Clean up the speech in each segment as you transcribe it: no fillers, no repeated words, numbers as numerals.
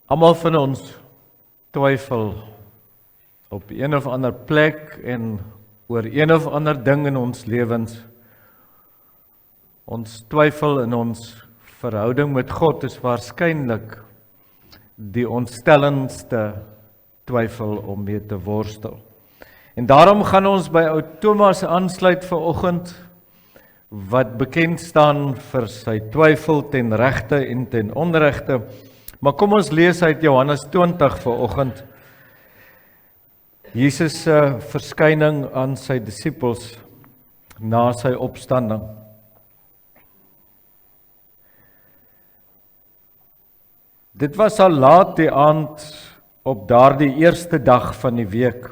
Almal van ons twyfel op een of ander plek en oor een of ander ding in ons lewens. Ons twyfel in ons verhouding met God is waarskynlik die ontstellendste twyfel om mee te worstel. En daarom gaan ons by ou Thomas aansluit vanoggend, wat bekend staan vir sy twyfel ten regte en ten onregte. Maar kom ons lees uit Johannes 20 vanoggend. Jesus se verskyning aan sy disippels na sy opstanding. Dit was al laat die aand op daardie eerste dag van die week.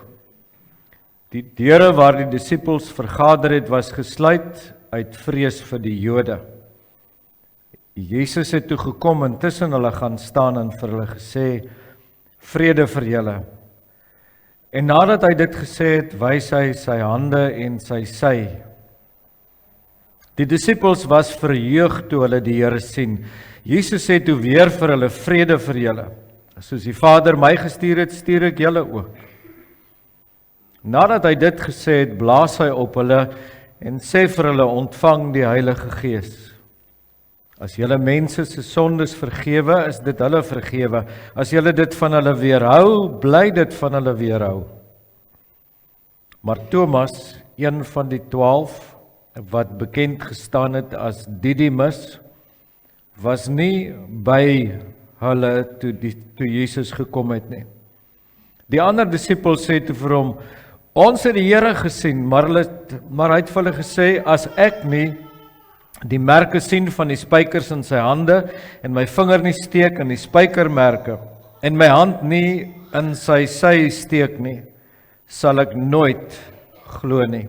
Die deure waar die disippels vergader het, was gesluit uit vrees vir die Jode. Jesus het toe gekom en tussen hulle gaan staan en vir hulle gesê, vrede vir julle. En nadat hy dit gesê het, wys hy sy hande en sy sy. Die disippels was verheug toe hulle die Here sien. Jesus sê toe weer vir hulle, vrede vir julle. Soos die Vader my gestuur het, stuur ek julle ook. Nadat hy dit gesê het, blaas hy op hulle en sê vir hulle, ontvang die Heilige Gees. As julle mense se sondes vergewe, is dit hulle vergewe. As julle dit van hulle weerhou, bly dit van hulle weerhou. Maar Thomas, een van die 12, wat bekend gestaan het as Didymus, was nie by hulle toe Jesus gekom het nie. Die ander disippels sê toe vir hom, ons het die Here gesien, maar hy het vir hulle gesê, as ek nie die merke sien van die spykers in sy hande, en my vinger nie steek in die spykermerke, en my hand nie in sy sy steek nie, sal ek nooit glo nie.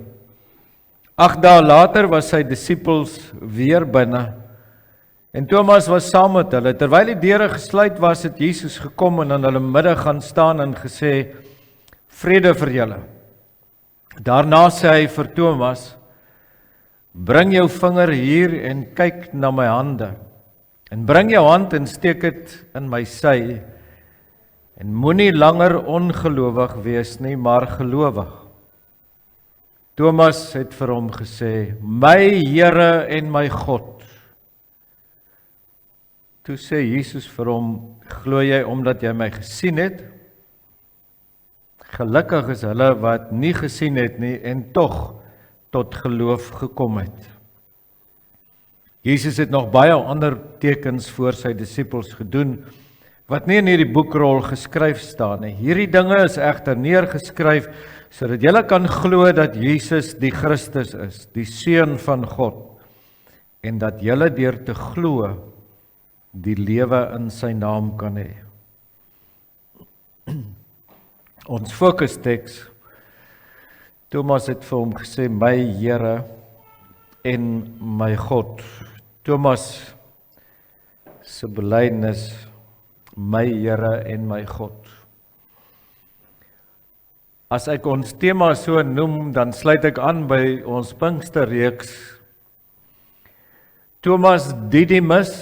8 dae later was sy disippels weer binne, en Thomas was saam met hulle. Terwyl die deure gesluit was, het Jesus gekom en in hulle midde gaan staan en gesê, vrede vir julle. Daarna sê hy vir Thomas, bring jou vinger hier en kyk na my hande, en bring jou hand en steek dit in my sy, en moenie langer ongelowig wees nie, maar gelowig. Thomas het vir hom gesê, my Here en my God. Toe sê Jesus vir hom, glo jy omdat jy my gesien het? Gelukkig is hulle wat nie gesien het nie en tog tot geloof gekom het. Jesus het nog baie ander tekens voor sy disippels gedoen, wat nie in hierdie boekrol geskryf staan nie. Hierdie dinge is egter neergeskryf, sodat julle kan glo dat Jesus die Christus is, die Seun van God, en dat julle deur te glo die lewe in sy naam kan hê. Ons fokusteks, Thomas het vir hom gesê, my Here en my God. Thomas se belydenis, my Here en my God. As ek ons tema so noem, dan sluit ek aan by ons Pinksterreeks. Thomas Didymus,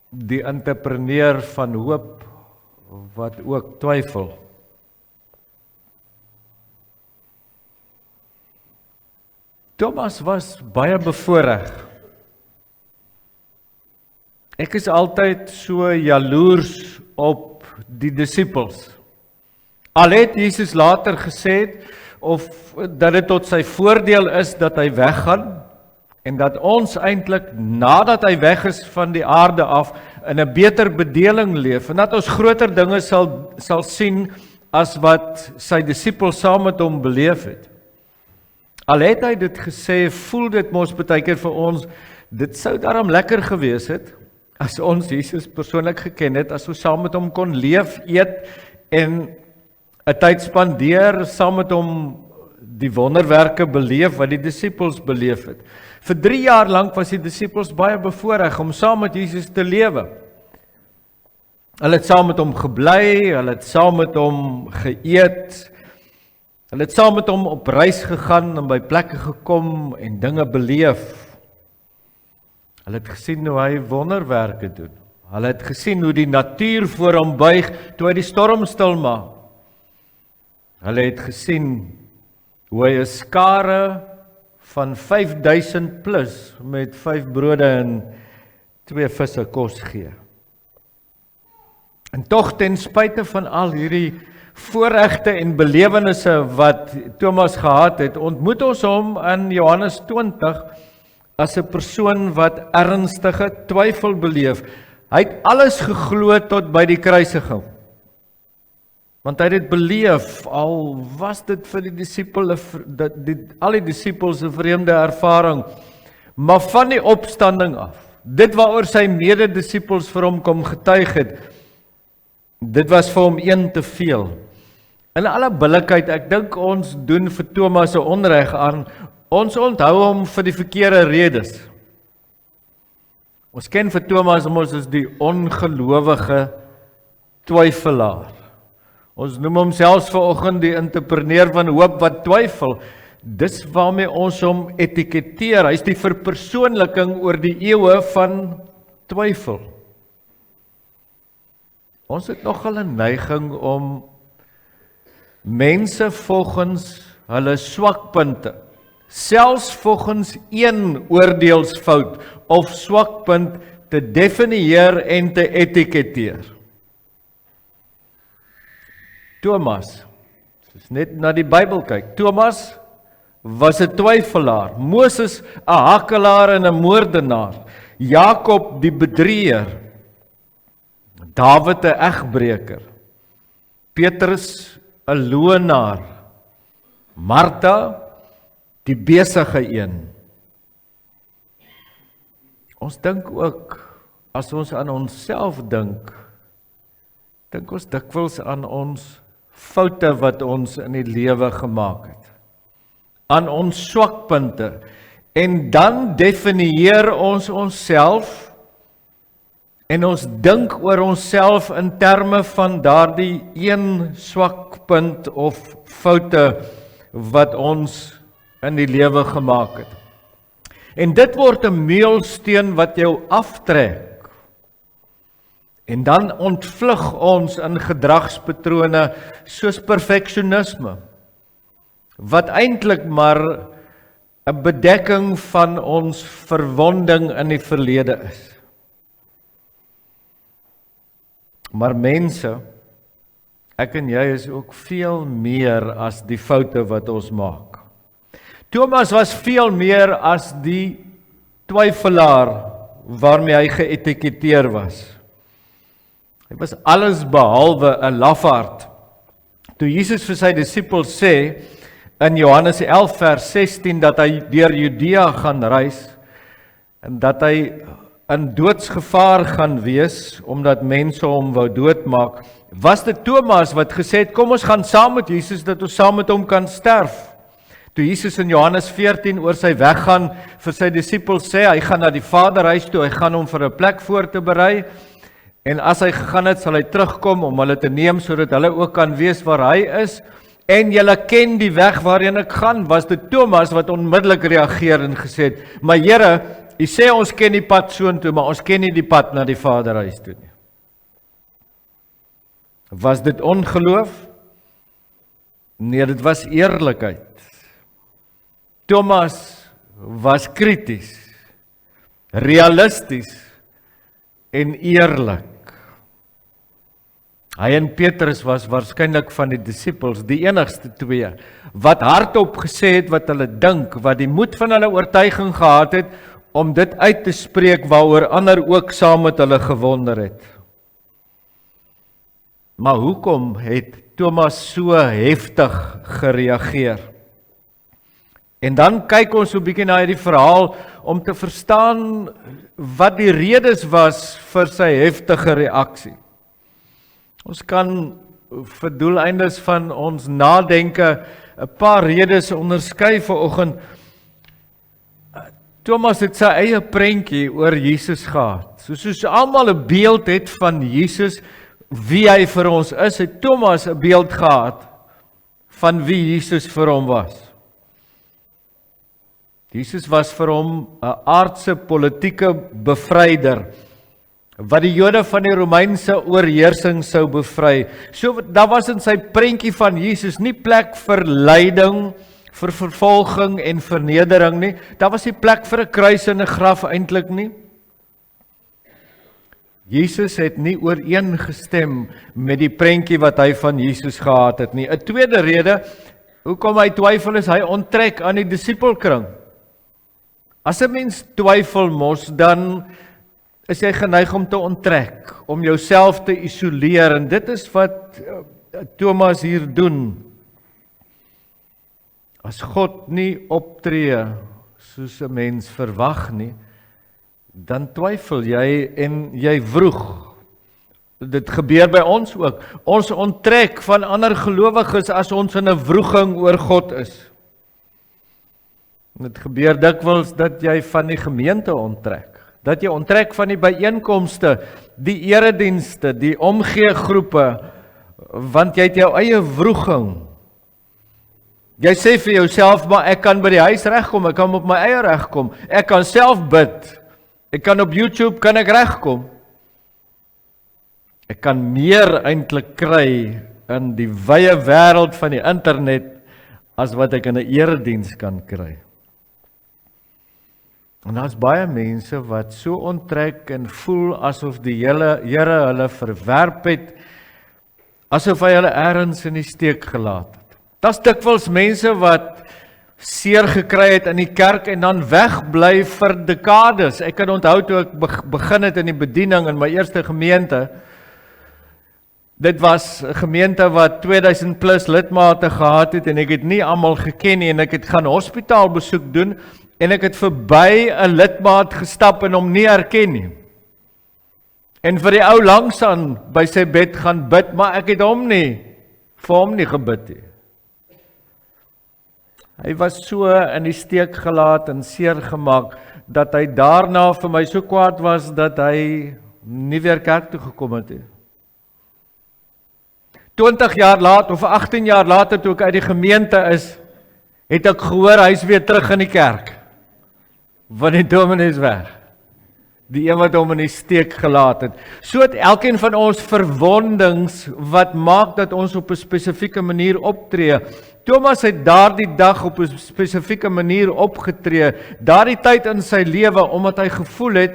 die entrepreneur van hoop, wat ook twyfel. Thomas was baie bevoorreg. Ek is altyd so jaloers op die disippels. Al het Jesus later gesê, of dat dit tot sy voordeel is dat hy weggaan, en dat ons eintlik, nadat hy weg is van die aarde af, in 'n beter bedeling leef, en dat ons groter dinge sal sien, as wat sy disippels saam met hom beleef het. Al het hy dit gesê, voel dit mos baie keer vir ons, dit sou daarom lekker gewees het, as ons Jesus persoonlik geken het, as ons saam met hom kon leef, eet, en 'n tyd spandeer, saam met hom die wonderwerke beleef, wat die disippels beleef het. Vir 3 jaar lank was die disippels baie bevoorreg om saam met Jesus te lewe. Hulle het saam met hom gebly, hulle het saam met hom geëet, hulle het saam met hom op reis gegaan en by plekke gekom en dinge beleef. Hulle het gesien hoe hy wonderwerke doen. Hulle het gesien hoe die natuur voor hom buig toe hy die storm stil maak. Hulle het gesien hoe hy 'n skare van 5000 plus met 5 brode en 2 visse kos gee. En tog ten spyte van al hierdie voorregte en belewennisse wat Thomas gehad het, ontmoet ons hom in Johannes 20 as 'n persoon wat ernstige twyfel beleef. Hy het alles geglo tot by die kruisiging. Want hy het dit beleef, al was dit vir die disippels, al die disippels 'n vreemde ervaring, maar van die opstanding af, dit waaroor sy mede-disippels vir hom kom getuig het, dit was vir hom een te veel. In alle billikheid, ek dink ons doen vir Thomas 'n onreg aan, ons onthou hom vir die verkeerde redes. Ons ken vir Thomas as die ongelowige twyfelaar. Ons noem hom selfs vanoggend die entrepreneur van hoop wat twyfel. Dis waarmee ons hom etiketeer. Hy is die verpersoonliking oor die eeue van twyfel. Ons het nogal 'n neiging om mense volgens hulle swakpunte, selfs volgens een oordeelsfout of swakpunt te definieer en te etiketeer. Thomas, as net na die Bybel kyk, Thomas was 'n twyfelaar, Moses 'n hakelaar en 'n moordenaar, Jakob die bedrieër, Dawid 'n egbreker, Petrus 'n loenaar, Martha die besige een. Ons dink ook, as ons aan onsself dink ons dikwels aan ons foute wat ons in die lewe gemaak het, aan ons swakpunte, en dan definieer ons onsself, en ons dink oor onsself in terme van daardie een swakpunt of foute wat ons in die lewe gemaak het. En dit word 'n meulsteen wat jou aftrek. En dan ontvlug ons in gedragspatrone soos perfeksionisme, wat eintlik maar 'n bedekking van ons verwonding in die verlede is. Maar mense, ek en jy is ook veel meer as die foute wat ons maak. Thomas was veel meer as die twyfelaar waarmee hy geetiketeer was. Hy was alles behalwe 'n lafaard. Toe Jesus vir sy disippels sê in Johannes 11 vers 16 dat hy deur Judea gaan reis en dat hy in doodsgevaar gaan wees omdat mense hom wou doodmaak, was dit Thomas wat gesê het, kom ons gaan saam met Jesus dat ons saam met hom kan sterf. Toe Jesus in Johannes 14 oor sy weggaan vir sy disippels sê, hy gaan na die Vaderhuis toe, hy gaan hom vir 'n plek voor te berei, en as hy gegaan het, sal hy terugkom om hulle te neem, sodat hulle ook kan weet waar hy is, en julle ken die weg waarheen ek gaan, was dit Thomas wat onmiddellik reageer en gesê het, maar Here, U sê ons ken die pad soontoe, maar ons ken nie die pad na die Vaderhuis toe nie. Was dit ongeloof? Nee, dit was eerlikheid. Thomas was krities, realisties en eerlik. Hy en Petrus was waarskynlik van die disippels die enigste twee wat hardop gesê het wat hulle dink, wat die moed van hulle oortuiging gehad het om dit uit te spreek waaroor ander ook saam met hulle gewonder het. Maar hoekom het Thomas so heftig gereageer? En dan kyk ons so 'n bietjie na hierdie verhaal om te verstaan wat die redes was vir sy heftige reaksie. Ons kan vir doeleindes van ons nadenke 'n paar redes onderskei vanoggend. Thomas het sy eie prentjie oor Jesus gehad. Soos almal 'n beeld het van Jesus, wie hy vir ons is, het Thomas 'n beeld gehad van wie Jesus vir hom was. Jesus was vir hom 'n aardse politieke bevryder. wat die Jode van die Romeinse oorheersing sou bevry. So, daar was in sy prentjie van Jesus nie plek vir lyding, vir vervolging en vernedering nie. Daar was nie plek vir 'n kruis en 'n graf eintlik nie. Jesus het nie ooreengestem met die prentjie wat hy van Jesus gehad het nie. 'n tweede rede, hoekom hy twyfel is, hy onttrek aan die disipelkring. As 'n mens twyfel mos, dan is jy geneig om te onttrek, om jouself te isoleer, en dit is wat Thomas hier doen. As God nie optree soos 'n mens verwag nie, dan twyfel jy en jy vroeg. Dit gebeur by ons ook. Ons onttrek van ander gelowiges as ons in 'n vroeging oor God is. Dit gebeur dikwels dat jy van die gemeente onttrek. Dat jy onttrek van die byeenkomste, die eredienste, die omgeegroepe, want jy het jou eie vroeging. Jy sê vir jouself, maar ek kan by die huis regkom, ek kan op my eie regkom, ek kan self bid, ek kan op YouTube kan ek regkom. Ek kan meer eintlik kry in die wye wêreld van die internet as wat ek in 'n erediens kan kry. En daar's baie mense wat so onttrek en voel asof die Here hulle verwerp het, asof hy hulle ergens in die steek gelaat het. Daar's dikwels mense wat seer gekry het in die kerk en dan wegbly vir dekades. Ek kan onthou toe ek begin het in die bediening in my eerste gemeente. Dit was 'n gemeente wat 2000 plus lidmate gehad het en ek het nie almal geken nie en ek het gaan hospitaalbesoek doen en ek het verby 'n lidmaat gestap en hom nie herken nie. En vir die ou langs aan by sy bed gaan bid, maar ek het vir hom nie gebid nie. Hy was so in die steek gelaat en seer gemaak, dat hy daarna vir my so kwaad was, dat hy nie weer kerk toe gekom het nie. 20 jaar later, of 18 jaar later, toe ek uit die gemeente is, het ek gehoor, hy is weer terug in die kerk. Want die dominee is weg. Die een wat hom in die steek gelaat het. So het elkeen van ons verwondings, wat maak dat ons op 'n spesifieke manier optree. Thomas het daardie dag op 'n spesifieke manier opgetree, daardie tyd in sy lewe, omdat hy gevoel het,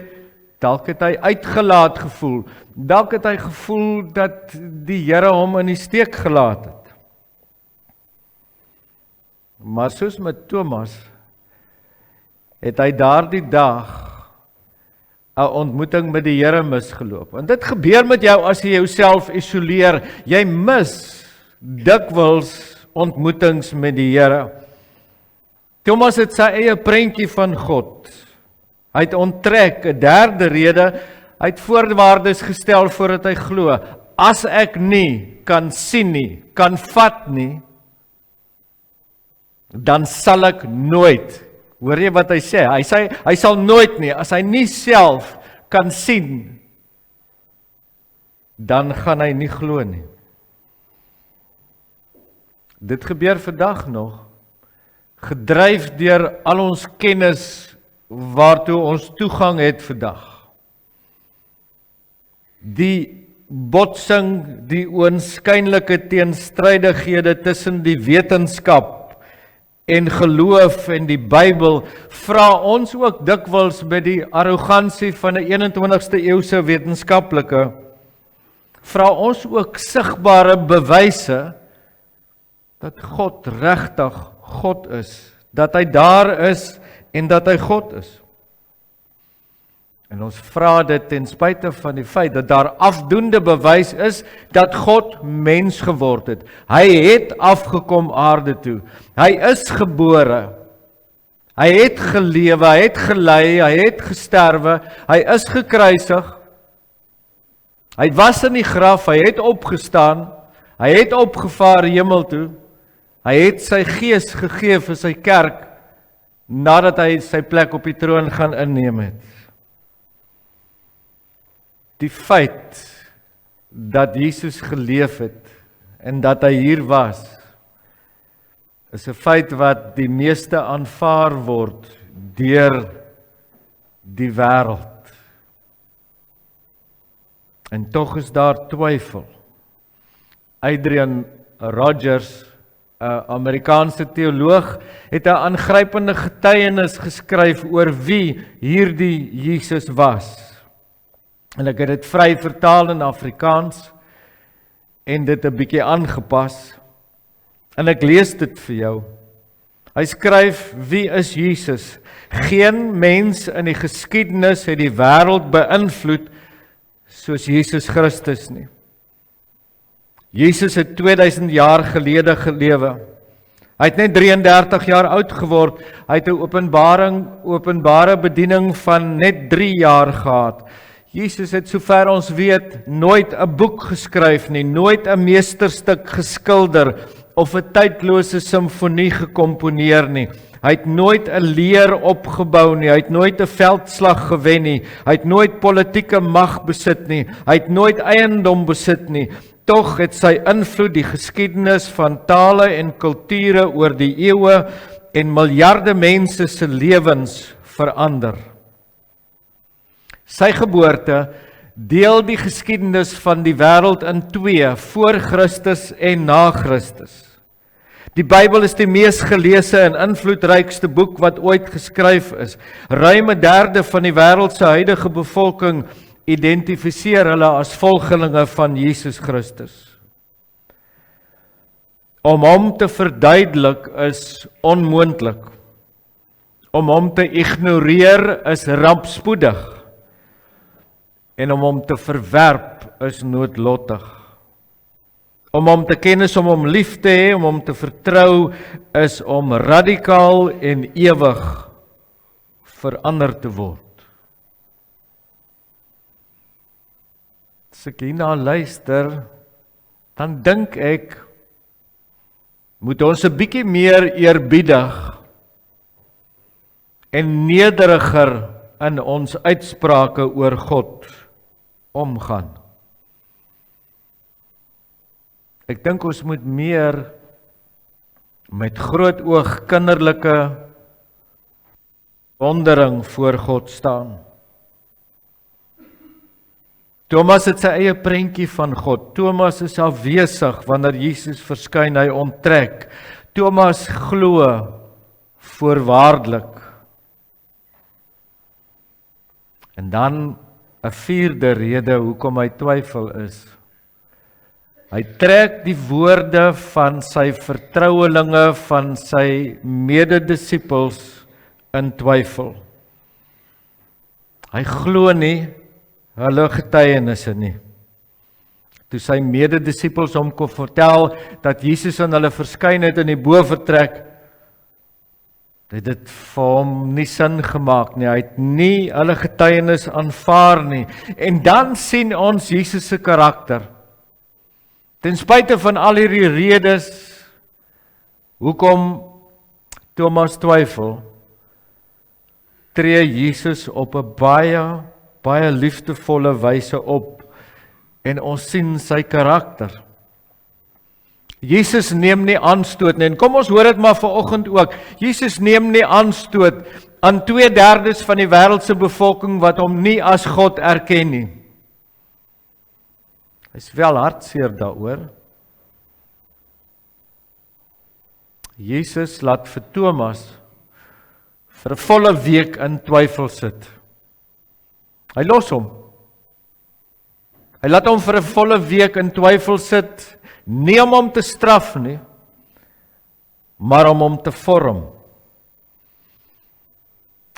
dalk het hy uitgelaat gevoel, dalk het hy gevoel dat die Here hom in die steek gelaat het. Maar soos met Thomas, het hy daardie dag 'n ontmoeting met die Here misgeloop. En dit gebeur met jou as jy jouself isoleer. Jy mis dikwels ontmoetings met die Here. Thomas het sy eie prentjie van God. Hy het onttrek. 'n derde rede, hy het voorwaardes gestel voordat hy glo. As ek nie kan sien nie, kan vat nie, dan sal ek nooit. Hoor jy wat hy sê? Hy sal nooit nie, as hy nie self kan sien, dan gaan hy nie glo nie. Dit gebeur vandag nog, gedryf deur al ons kennis waartoe ons toegang het vandag. Die botsing, die oënskynlike teenstrydighede tussen die wetenskap en geloof en die Bybel, vra ons ook dikwels met die arrogansie van 'n 21ste eeuse wetenskaplike, vra ons ook sigbare bewyse dat God regtig God is, dat hy daar is en dat hy God is. En ons vra dit ten spyte van die feit dat daar afdoende bewys is dat God mens geword het. Hy het afgekom aarde toe. Hy is gebore. Hy het gelewe, hy het gelei, hy het gesterwe, hy is gekruisig. Hy was in die graf, hy het opgestaan, hy het opgevaar hemel toe. Hy het sy gees gegee vir sy kerk nadat hy sy plek op die troon gaan inneem het. Die feit dat Jesus geleef het en dat hy hier was, is 'n feit wat die meeste aanvaar word deur die wêreld. En tog is daar twyfel. Adrian Rogers, 'n Amerikaanse teoloog, het 'n aangrypende getuienis geskryf oor wie hierdie Jesus was. En ek het dit vry vertaal in Afrikaans en dit 'n bietjie aangepas. En ek lees dit vir jou. Hy skryf, wie is Jesus? Geen mens in die geskiedenis het die wêreld beïnvloed soos Jesus Christus nie. Jesus het 2000 jaar gelede gelewe. Hy het net 33 jaar oud geword. Hy het 'n openbare bediening van net 3 jaar gehad. Jesus het, sover ons weet, nooit 'n boek geskryf nie, nooit 'n meesterstuk geskilder of 'n tydlose simfonie gekomponeer nie. Hy het nooit 'n leer opgebou nie, hy het nooit 'n veldslag gewen nie, hy het nooit politieke mag besit nie, hy het nooit eiendom besit nie. Tog het sy invloed die geskiedenis van tale en kulture oor die eeue en miljarde mense se lewens verander. Sy geboorte deel die geskiedenis van die wêreld in 2, voor Christus en na Christus. Die Bybel is die mees geleese en invloedrykste boek wat ooit geskryf is. Ruim 1/3 van die wêreld se huidige bevolking identifiseer hulle as volgelinge van Jesus Christus. Om hom te verduidelik is onmoontlik. Om hom te ignoreer is rampspoedig. En om hom te verwerp is noodlottig. Om hom te ken is om hom lief te hê, om hom te vertrou is om radikaal en ewig verander te word. As ek hierna luister, dan dink ek, moet ons 'n bietjie meer eerbiedig en nederiger in ons uitsprake oor God omgaan. Ek dink ons moet meer met groot oog kinderlike wondering voor God staan. Thomas het sy eie prentjie van God. Thomas is afwesig wanneer Jesus verskyn, hy onttrek. Thomas glo voorwaardelik. En dan 'n 4de rede hoekom hy twyfel is. Hy trek die woorde van sy vertrouelinge, van sy mededisippels in twyfel. Hy glo nie hulle getuienisse nie. Toe sy mededisippels hom kon vertel dat Jesus aan hulle verskyn het in die bovertrek, het dit vir hom nie sin gemaak nie. Hy het nie hulle getuienis aanvaar nie. En dan sien ons Jesus se karakter. Ten spyte van al hierdie redes, hoekom Thomas twyfel, tree Jesus op 'n baie liefdevolle wyse op en ons sien sy karakter. Jesus neem nie aanstoot nie, en kom ons hoor dit maar vanoggend ook. Jesus neem nie aanstoot aan 2/3 van die wêreldse bevolking wat hom nie as God erken nie. Hy is wel hartseer daaroor. Jesus laat vir Thomas vir 'n volle week in twyfel sit. Hy los hom. Hy laat hom vir 'n volle week in twyfel sit, nie om hom te straf nie, maar om hom te vorm.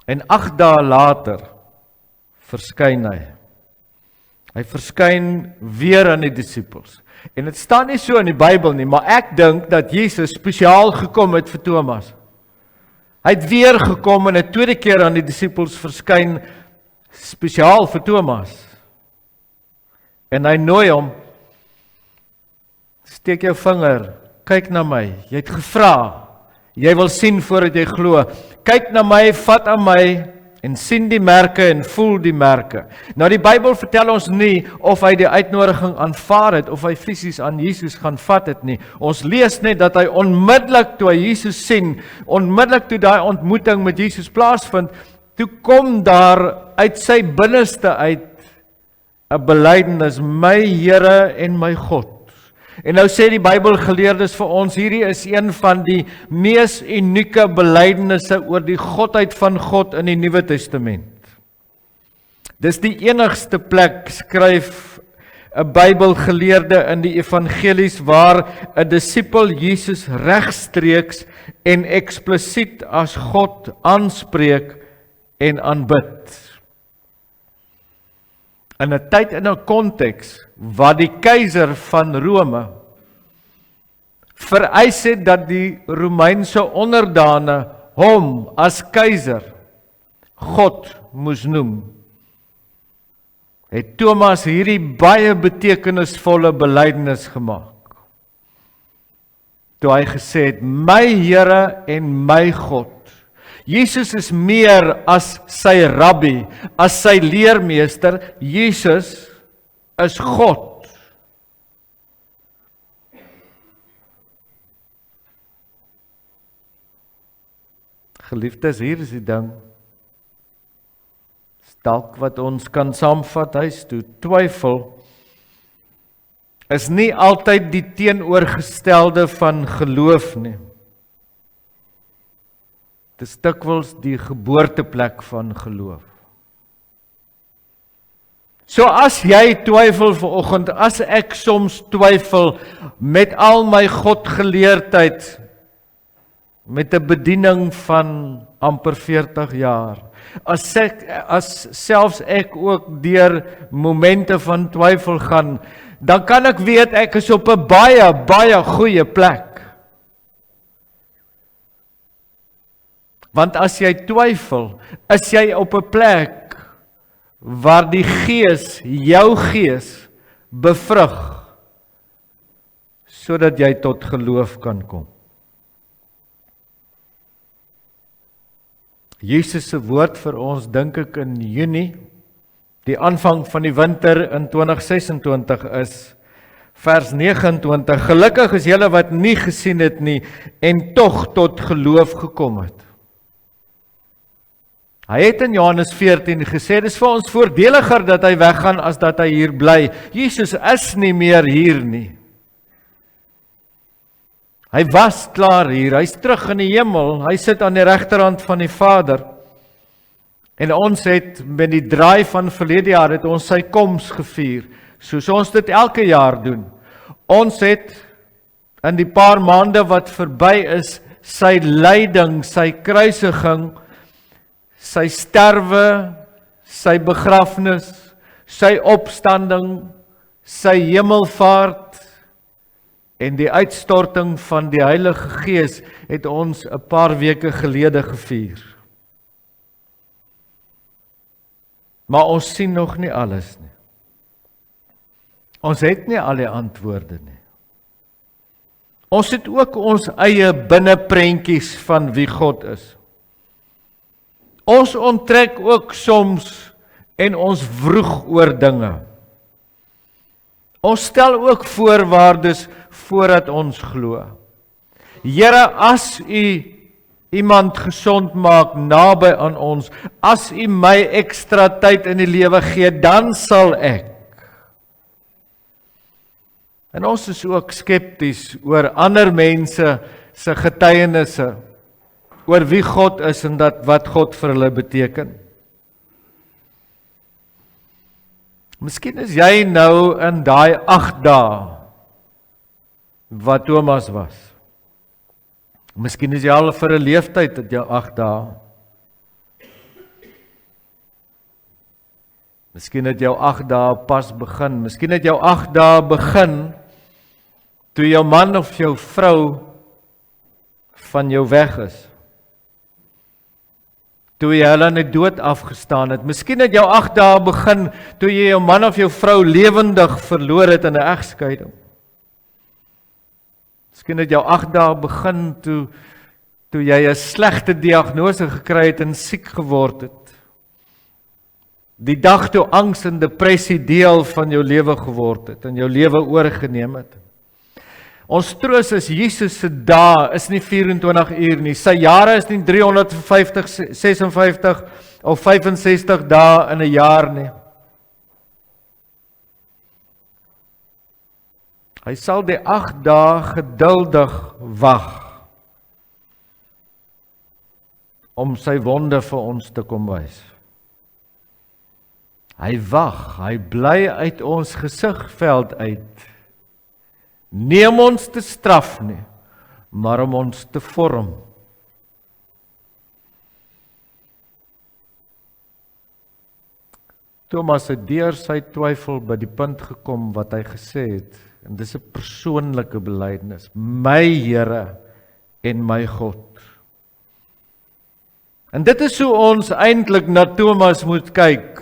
En 8 dae later verskyn hy. Hy verskyn weer aan die disippels. En dit staan nie so in die Bybel nie, maar ek dink dat Jesus spesiaal gekom het vir Thomas. Hy het weer gekom en 'n tweede keer aan die disippels verskyn, spesiaal vir Thomas. En hy nooi hom, steek jou vinger, kyk na my, jy het gevra, jy wil sien voordat jy glo, kyk na my, vat aan my, en sien die merke en voel die merke. Nou die Bybel vertel ons nie of hy die uitnodiging aanvaar het, of hy fisies aan Jesus gaan vat het nie. Ons lees net dat hy onmiddellik toe hy Jesus sien, onmiddellik toe daai ontmoeting met Jesus plaasvind, toe kom daar uit sy binneste uit 'n belydenis, my Here en my God. En nou sê die Bybelgeleerdes vir ons, hierdie is een van die mees unieke belydenisse oor die godheid van God in die Nuwe Testament. Dis die enigste plek, skryf 'n Bybelgeleerde in die evangelies, waar 'n disipel Jesus regstreeks en eksplisiet as God aanspreek en aanbid. In 'n tyd en 'n konteks waar die keiser van Rome vereis het dat die Romeinse onderdane hom as keiser God moes noem, het Thomas hierdie baie betekenisvolle belydenis gemaak. Toe hy gesê het, my Here en my God. Jesus is meer as sy rabbi, as sy leermeester. Jesus is God. Geliefdes, hier is die ding. Dalk wat ons kan saamvat huis toe, twyfel is nie altyd die teenoorgestelde van geloof nie. Dit is dikwels die geboorteplek van geloof. So as jy twyfel vanoggend, as ek soms twyfel met al my Godgeleerdheid, met 'n bediening van amper 40 jaar, as selfs ek ook deur momente van twyfel gaan, dan kan ek weet ek is op 'n baie, baie goeie plek. Want as jy twyfel, is jy op 'n plek waar die Gees, jou Gees, bevrug, sodat jy tot geloof kan kom. Jesus se woord vir ons, dink ek in Junie, die aanvang van die winter in 2026 is, vers 29, gelukkig is julle wat nie gesien het nie, en tog tot geloof gekom het. Hy het in Johannes 14 gesê, dis vir ons voordeliger dat hy weggaan as dat hy hier bly. Jesus is nie meer hier nie. Hy was klaar hier, hy is terug in die hemel, hy sit aan die regterhand van die Vader. En ons het met die draai van verlede jaar, het ons sy koms gevier, soos ons dit elke jaar doen. Ons het in die paar maande wat verby is, sy lyding, sy kruisiging, sy sterwe, sy begrafnis, sy opstanding, sy hemelvaart en die uitstorting van die Heilige Gees het ons 'n paar weke gelede gevier. Maar ons sien nog nie alles nie. Ons het nie al die antwoorde nie. Ons het ook ons eie binneprentjies van wie God is. Ons onttrek ook soms en ons vroeg oor dinge. Ons stel ook voorwaardes voordat ons glo. Here, as U iemand gesond maak naby aan ons, as U my ekstra tyd in die lewe gee, dan sal ek. En ons is ook skepties oor ander mense se getuienisse, oor wie God is en wat God vir hulle beteken. Miskien is jy nou in daai 8 dae wat Thomas was. Miskien is jy al vir 'n leeftyd dat jy 8 dae. Miskien het jou 8 dae pas begin. Miskien het jou 8 dae begin toe jou man of jou vrou van jou weg is. Toe jy hulle aan die dood afgestaan het. Miskien het jou 8 dae begin toe jy jou man of jou vrou lewendig verloor het in 'n egskeiding. Miskien het jou 8 dae begin toe jy 'n slegte diagnose gekry het en siek geword het. Die dag toe angs en depressie deel van jou lewe geword het en jou lewe oorgeneem het. Ons troos is Jesus se dae is nie 24 uur nie. Sy jare is nie 350, 56 of 65 dae in 'n jaar nie. Hy sal die 8 dae geduldig wag om sy wonde vir ons te kom wys. Hy wag, hy bly uit ons gesigveld uit. Nie om ons te straf nie, maar om ons te vorm. Thomas het deur sy twyfel by die punt gekom wat hy gesê het, en dis 'n persoonlike belydenis, my Here en my God. En dit is hoe ons eintlik na Thomas moet kyk,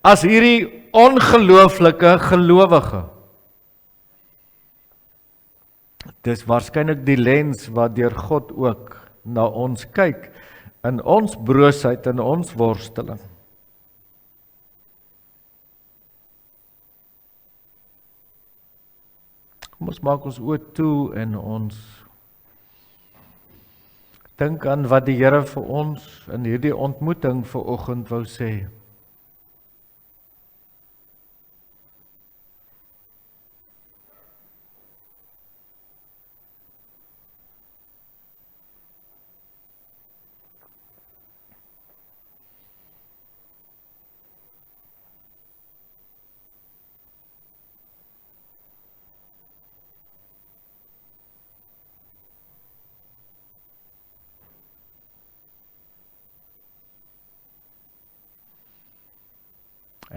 as hierdie ongelooflike gelowige. Dis waarskynlik die lens waardeur God ook na ons kyk, in ons broosheid en ons worsteling. Kom ons maak ons oë toe en ons dink aan wat die Here vir ons in hierdie ontmoeting vanoggend wou sê.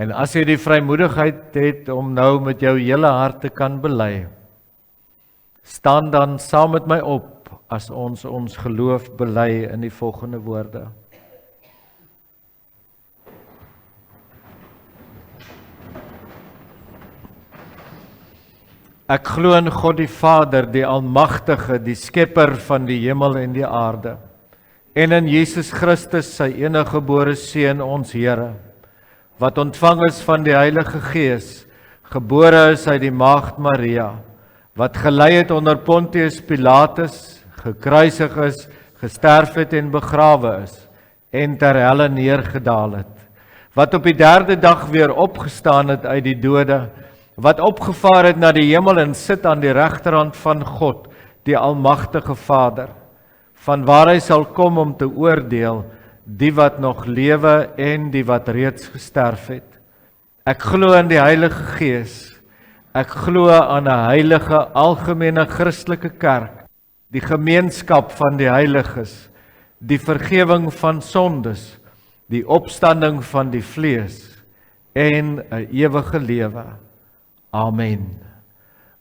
En as jy die vrymoedigheid het om nou met jou hele hart te kan bely, staan dan saam met my op as ons geloof bely in die volgende woorde. Ek glo in God die Vader, die Almagtige, die Skepper van die hemel en die aarde, en in Jesus Christus, sy eniggebore Seun, ons Here, wat ontvang is van die Heilige Gees, gebore is uit die Maagd Maria, wat gelei het onder Pontius Pilatus, gekruisig is, gesterf het en begrawe is, en ter helle neergedaal het, wat op die 3de dag weer opgestaan het uit die dode, wat opgevaar het na die hemel en sit aan die regterhand van God, die Almagtige Vader, van waar hy sal kom om te oordeel, die wat nog lewe en die wat reeds gesterf het. Ek glo in die Heilige Gees. Ek glo aan 'n heilige algemene Christelike kerk, die gemeenskap van die heiliges, die vergifnis van sondes, die opstanding van die vlees en 'n ewige lewe. Amen.